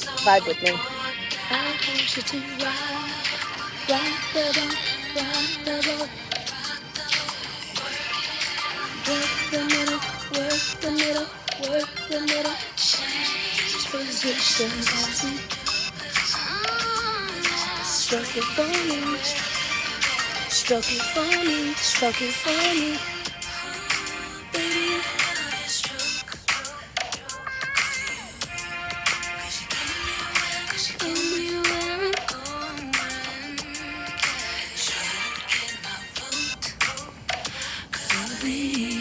Vibe with me. I want you to rock the boat, rock the boat. Work the middle, work the middle, work the middle. Change positions as we stroke it for me, stroke it for me, stroke it for me. Baby, anywhere I'm going, I'll be